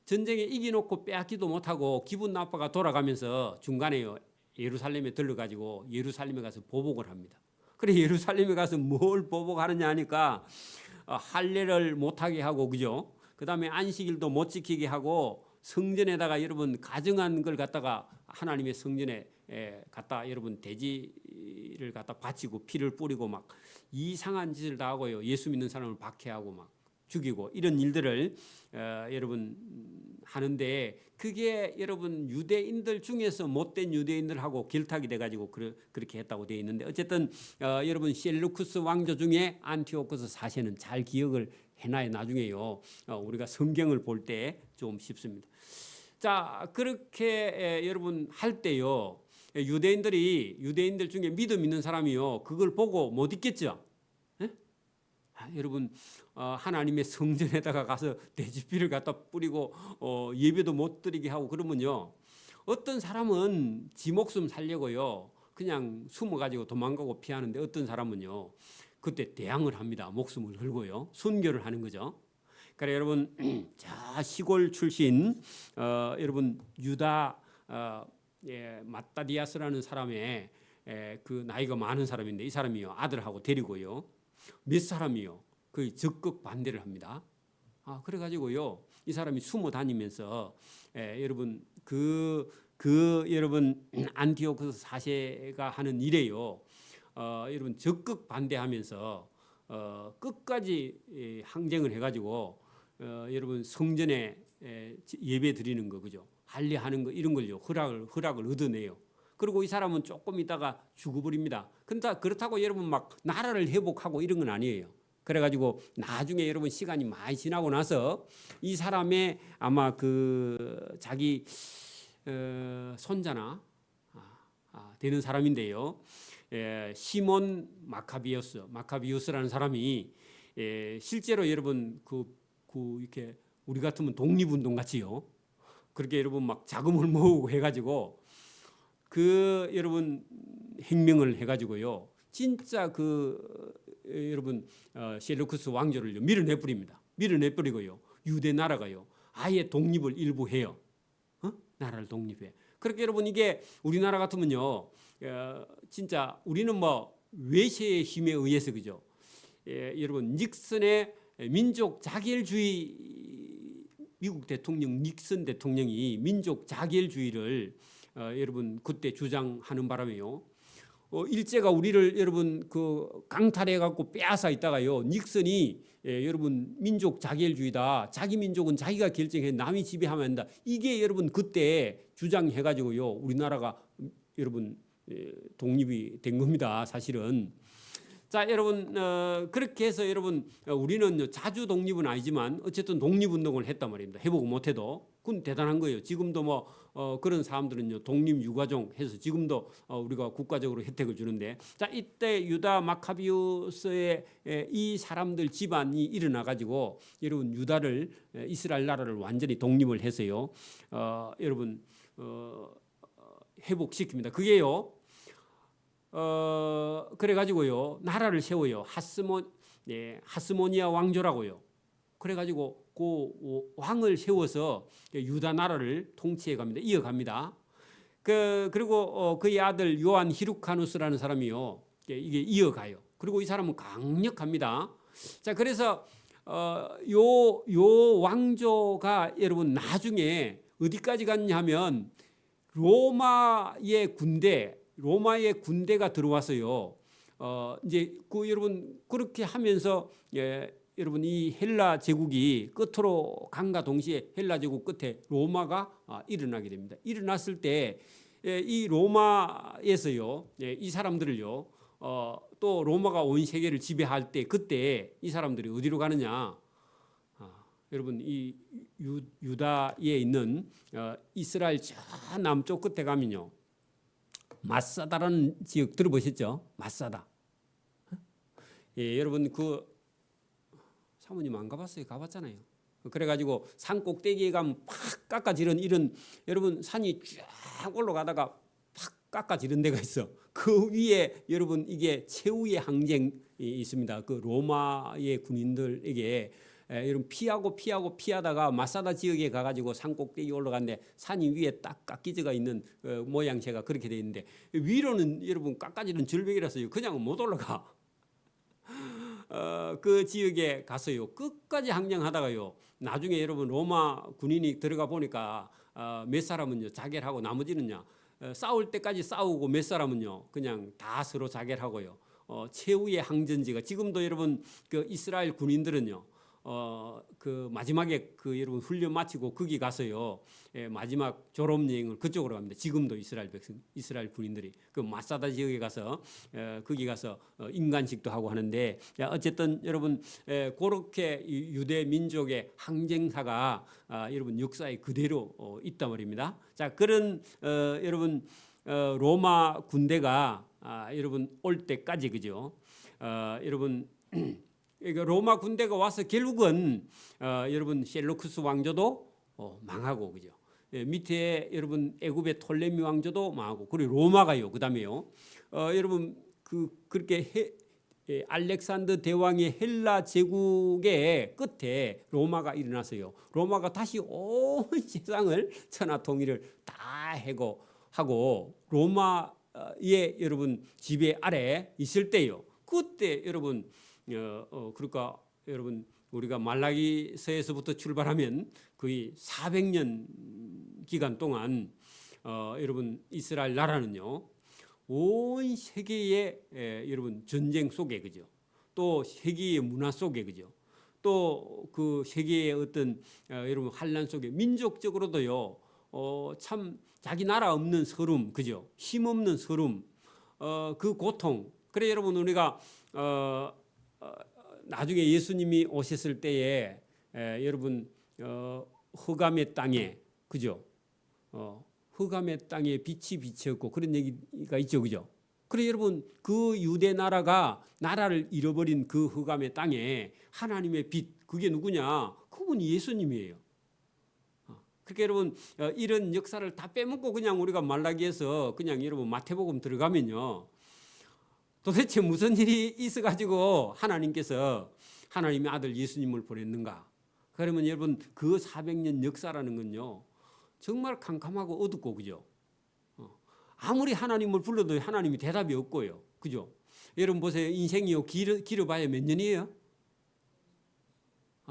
전쟁에 이기놓고 빼앗기도 못하고 기분 나빠가 돌아가면서 중간에요. 예루살렘에 들러가지고 예루살렘에 가서 보복을 합니다. 그래 예루살렘에 가서 뭘 보복하느냐 하니까 할례를 못하게 하고 그죠? 그다음에 안식일도 못 지키게 하고 성전에다가 여러분 가증한 걸 갖다가 하나님의 성전에 갖다 여러분 돼지를 갖다 바치고 피를 뿌리고 막 이상한 짓을 다 하고요. 예수 믿는 사람을 박해하고 막 죽이고 이런 일들을 여러분 하는데 그게 여러분 유대인들 중에서 못된 유대인들하고 결탁이 돼가지고 그렇게 했다고 되어 있는데 어쨌든 여러분 셀루쿠스 왕조 중에 안티오코스 사세는 잘 기억을 해놔야 나중에요 우리가 성경을 볼 때 좀 쉽습니다. 자 그렇게 여러분 할 때요 유대인들 중에 믿음 있는 사람이요 그걸 보고 못 있겠죠. 여러분 하나님의 성전에다가 가서 돼지피를 갖다 뿌리고 예배도 못 드리게 하고 그러면요 어떤 사람은 지 목숨 살려고요 그냥 숨어가지고 도망가고 피하는데 어떤 사람은요 그때 대항을 합니다. 목숨을 걸고요 순교를 하는 거죠. 그래 여러분 자 시골 출신 여러분 유다 마따디아스라는 사람의 그 나이가 많은 사람인데 이 사람이요 아들하고 데리고요 몇 사람이요 거의 적극 반대를 합니다. 그래가지고요 이 사람이 숨어 다니면서 여러분 여러분 안티오코스 사세가 하는 일에요 여러분 적극 반대하면서 끝까지 항쟁을 해가지고 여러분 성전에 예배 드리는 거 그죠 할례하는 거 이런 걸요 허락을 얻어내요. 그리고 이 사람은 조금 있다가 죽어버립니다. 근데 그렇다고 여러분 막 나라를 회복하고 이런 건 아니에요. 그래가지고 나중에 여러분 시간이 많이 지나고 나서 이 사람의 아마 자기 손자나 되는 사람인데요. 시몬 마카비우스라는 사람이 실제로 여러분 이렇게 우리 같으면 독립운동 같이요. 그렇게 여러분 막 자금을 모으고 해가지고 여러분 행명을 해가지고요. 진짜 여러분 셀루쿠스 왕조를 밀어내버립니다. 밀어내버리고요. 유대 나라가요. 아예 독립을 일부 해요. 나라를 독립해. 그렇게 여러분 이게 우리나라 같으면요. 진짜 우리는 뭐 외세의 힘에 의해서 그죠. 여러분 닉슨의 민족 자결주의 미국 대통령 닉슨 대통령이 민족 자결주의를 여러분 그때 주장하는 바람에요. 일제가 우리를 여러분 강탈해 갖고 빼앗아 있다가요. 닉슨이 여러분 민족 자결주의다. 자기 민족은 자기가 결정해 남이 지배하면 안 된다. 이게 여러분 그때 주장해 가지고요. 우리나라가 여러분 독립이 된 겁니다. 사실은. 자, 여러분 그렇게 해서 여러분 우리는 자주 독립은 아니지만 어쨌든 독립운동을 했단 말입니다. 해보고 못해도 그건 대단한 거예요. 지금도 뭐 그런 사람들은요 독립유가종 해서 지금도 우리가 국가적으로 혜택을 주는데 자 이때 유다 마카비우스의 이 사람들 집안이 일어나 가지고 여러분 유다를 이스라엘 나라를 완전히 독립을 해서요 여러분 회복시킵니다. 그게요. 그래가지고요 나라를 세워요. 하스모니아 왕조라고요. 그래가지고 그 왕을 세워서 유다 나라를 통치해갑니다. 이어갑니다. 그리고 그의 아들 요한 히루카누스라는 사람이요 이게 이어가요. 그리고 이 사람은 강력합니다. 자 그래서 요 왕조가 여러분 나중에 어디까지 갔냐 하면 로마의 군대가 들어와서요. 이제 여러분 그렇게 하면서 여러분 이 헬라 제국이 끝으로 간과 동시에 헬라 제국 끝에 로마가 일어나게 됩니다. 일어났을 때 이 로마에서요, 이 사람들을요, 또 로마가 온 세계를 지배할 때 그때 이 사람들이 어디로 가느냐? 여러분 이 유다에 있는 이스라엘 저 남쪽 끝에 가면요, 마사다라는 지역 들어보셨죠? 마사다. 여러분 그 사모님 안 가봤어요? 가봤잖아요. 그래가지고 산 꼭대기에 가면 팍 깎아지른 이런 여러분 산이 쫙 올라가다가 팍 깎아지른 데가 있어. 그 위에 여러분 이게 최후의 항쟁이 있습니다. 그 로마의 군인들에게 여러분 피하다가 마사다 지역에 가가지고 산 꼭대기 올라갔는데 산이 위에 딱 깎이져가 있는 모양새가 그렇게 돼 있는데 위로는 여러분 깎아지는 절벽이라서요 그냥 못 올라가. 그 지역에 가서요 끝까지 항쟁하다가요 나중에 여러분 로마 군인이 들어가 보니까 몇 사람은요 자결하고 나머지는요 싸울 때까지 싸우고 몇 사람은요 그냥 다 서로 자결하고요 최후의 항전지가 지금도 여러분 그 이스라엘 군인들은요 그 마지막에 그 여러분 훈련 마치고 거기 가서요 마지막 졸업 여행을 그쪽으로 갑니다. 지금도 이스라엘 백성, 이스라엘 군인들이 그 마사다 지역에 가서 거기 가서 인간식도 하고 하는데 어쨌든 여러분 그렇게 유대 민족의 항쟁사가 여러분 역사에 그대로 있단 말입니다. 자 그런 여러분 로마 군대가 여러분 올 때까지 그죠? 여러분. 그러니까 로마 군대가 와서 결국은 여러분 셀루쿠스 왕조도 망하고 그죠. 밑에 여러분 애굽의 톨레미 왕조도 망하고 그리고 로마가요. 그다음에요. 여러분 그렇게 알렉산더 대왕의 헬라 제국의 끝에 로마가 일어나서요. 로마가 다시 온 세상을 천하 통일을 다 하고 로마의 여러분 지배 아래 있을 때요. 그때 여러분 그러니까 여러분 우리가 말라기서에서부터 출발하면 거의 400년 기간 동안 여러분 이스라엘 나라는요 온 세계의 여러분 전쟁 속에 그죠 또 세계의 문화 속에 그죠 또 그 세계의 어떤 여러분 환란 속에 민족적으로도요 참 자기 나라 없는 서름 그죠 힘 없는 서름 그 고통 그래 여러분 우리가 나중에 예수님이 오셨을 때에 여러분 흑암의 땅에 그죠? 흑암의 땅에 빛이 비쳤고 그런 얘기가 있죠, 그죠? 그래 여러분 그 유대 나라가 나라를 잃어버린 그 흑암의 땅에 하나님의 빛 그게 누구냐? 그분이 예수님이에요. 그러니까 여러분 이런 역사를 다 빼먹고 그냥 우리가 말라기에서 그냥 여러분 마태복음 들어가면요. 도대체 무슨 일이 있어가지고 하나님께서 하나님의 아들 예수님을 보냈는가? 그러면 여러분 그 400년 역사라는 건요 정말 캄캄하고 어둡고 그죠? 아무리 하나님을 불러도 하나님이 대답이 없고요, 그죠? 여러분 보세요 인생이요 길어봐야 몇 년이에요?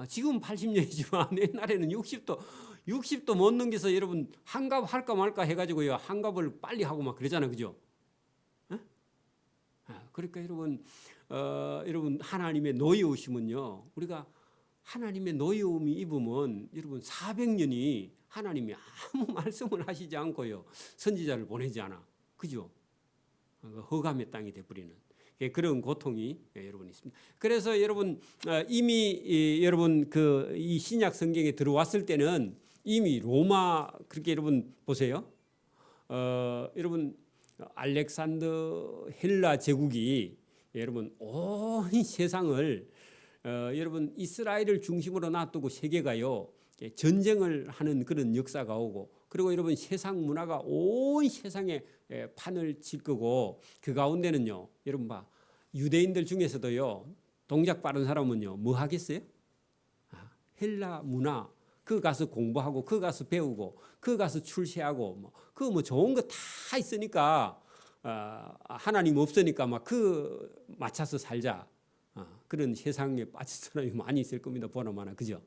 지금 80년이지만 옛날에는 60도 못 넘겨서 여러분 한갑 할까 말까 해가지고요 한갑을 빨리 하고 막 그러잖아요, 그죠? 그러니까 여러분 하나님의 노여우심은요 우리가 하나님의 노여움이 입으면 여러분 400년이 하나님이 아무 말씀을 하시지 않고요 선지자를 보내지 않아 그죠? 흑암의 땅이 돼버리는 그런 고통이 여러분 있습니다. 그래서 여러분 이미 여러분 그 이 신약 성경에 들어왔을 때는 이미 로마 그렇게 여러분 보세요. 여러분 알렉산더 헬라 제국이 여러분 온 세상을 여러분 이스라엘을 중심으로 놔두고 세계가요 전쟁을 하는 그런 역사가 오고 그리고 여러분 세상 문화가 온 세상에 판을 칠 거고 그 가운데는요 여러분 봐 유대인들 중에서도요 동작 빠른 사람은요 뭐 하겠어요? 헬라 문화 그 가서 공부하고 그 가서 배우고 그 가서 출세하고 그 뭐 좋은 거 다 있으니까 하나님 없으니까 막 그 맞춰서 살자 그런 세상에 빠진 사람이 많이 있을 겁니다. 보나마나 그죠?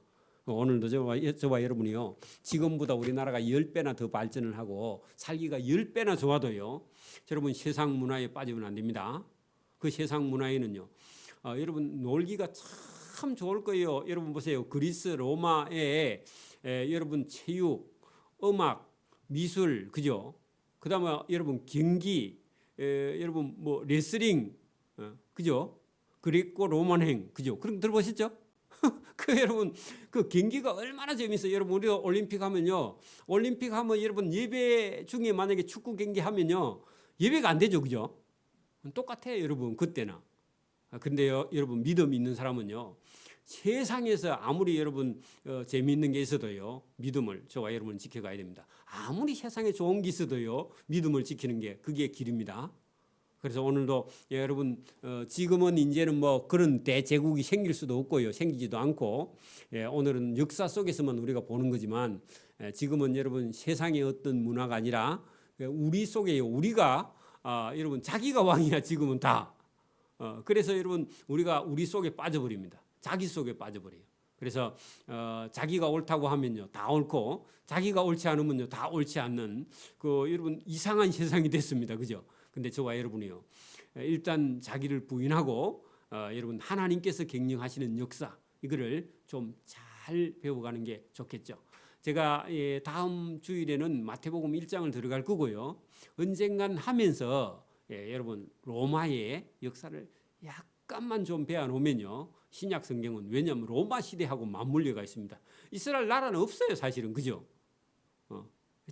오늘도 저와 여러분이요 지금보다 우리나라가 10배나 더 발전을 하고 살기가 10배나 좋아도요 여러분 세상 문화에 빠지면 안 됩니다. 그 세상 문화에는요 여러분 놀기가 참 참 좋을 거예요. 여러분 보세요. 그리스 로마에 여러분 체육, 음악, 미술, 그죠? 그다음에 여러분 경기, 여러분 뭐 레슬링, 그죠? 그리고 로마행, 그죠? 그런 거 들어보셨죠? 그 여러분 그 경기가 얼마나 재밌어요. 여러분 우리가 올림픽 하면요. 올림픽 하면 여러분 예배 중에 만약에 축구 경기 하면요. 예배가 안 되죠. 그죠? 똑같아요, 여러분. 그때나. 근데요, 여러분 믿음 있는 사람은요. 세상에서 아무리 여러분 재미있는 게 있어도요. 믿음을 저와 여러분은 지켜가야 됩니다. 아무리 세상에 좋은 게 있어도요. 믿음을 지키는 게 그게 길입니다. 그래서 오늘도 여러분 지금은 이제는 뭐 그런 대제국이 생길 수도 없고요. 생기지도 않고 오늘은 역사 속에서만 우리가 보는 거지만 지금은 여러분 세상의 어떤 문화가 아니라 우리 속에 우리가 여러분 자기가 왕이야 지금은 다. 그래서 여러분 우리가 우리 속에 빠져버립니다. 자기 속에 빠져버려요. 그래서 자기가 옳다고 하면요 다 옳고 자기가 옳지 않으면요 다 옳지 않는 그 여러분 이상한 세상이 됐습니다. 그죠? 근데 저와 여러분이요 일단 자기를 부인하고 여러분 하나님께서 경영하시는 역사 이거를 좀 잘 배워가는 게 좋겠죠. 제가 다음 주일에는 마태복음 1장을 들어갈 거고요. 언젠간 하면서 여러분 로마의 역사를 약간만 좀 배워놓으면요. 신약 성경은 왜냐하면 로마 시대하고 맞물려가 있습니다. 이스라엘 나라는 없어요 사실은. 그죠?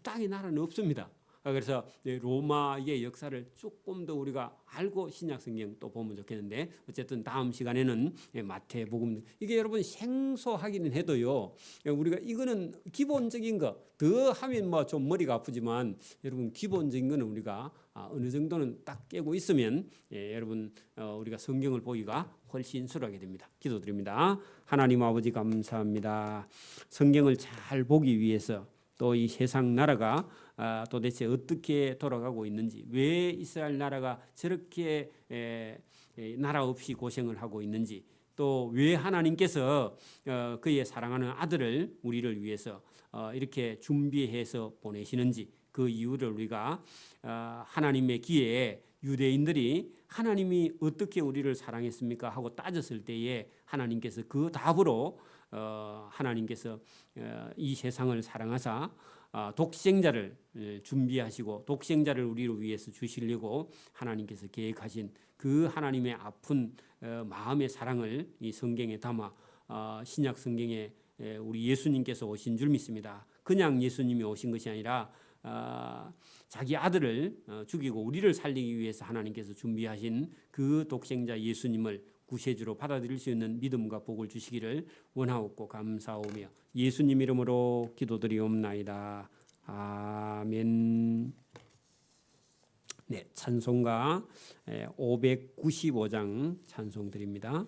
땅의 나라는 없습니다. 그래서 로마의 역사를 조금 더 우리가 알고 신약 성경 또 보면 좋겠는데 어쨌든 다음 시간에는 마태복음 이게 여러분 생소하기는 해도요 우리가 이거는 기본적인 거 더 하면 뭐 좀 머리가 아프지만 여러분 기본적인 거는 우리가 어느 정도는 딱 깨고 있으면 여러분 우리가 성경을 보기가 훨씬 수월하게 됩니다. 기도드립니다. 하나님 아버지 감사합니다. 성경을 잘 보기 위해서 또 이 세상 나라가 도대체 어떻게 돌아가고 있는지 왜 이스라엘 나라가 저렇게 나라 없이 고생을 하고 있는지 또 왜 하나님께서 그의 사랑하는 아들을 우리를 위해서 이렇게 준비해서 보내시는지 그 이유를 우리가 하나님의 기회에 유대인들이 하나님이 어떻게 우리를 사랑했습니까 하고 따졌을 때에 하나님께서 그 답으로 하나님께서 이 세상을 사랑하사 독생자를 준비하시고 독생자를 우리를 위해서 주시려고 하나님께서 계획하신 그 하나님의 아픈 마음의 사랑을 이 성경에 담아 신약 성경에 우리 예수님께서 오신 줄 믿습니다. 그냥 예수님이 오신 것이 아니라 자기 아들을 죽이고 우리를 살리기 위해서 하나님께서 준비하신 그 독생자 예수님을 구세주로 받아들일 수 있는 믿음과 복을 주시기를 원하옵고 감사오며 예수님 이름으로 기도드리옵나이다. 아멘. 네, 찬송가 595장 찬송 드립니다.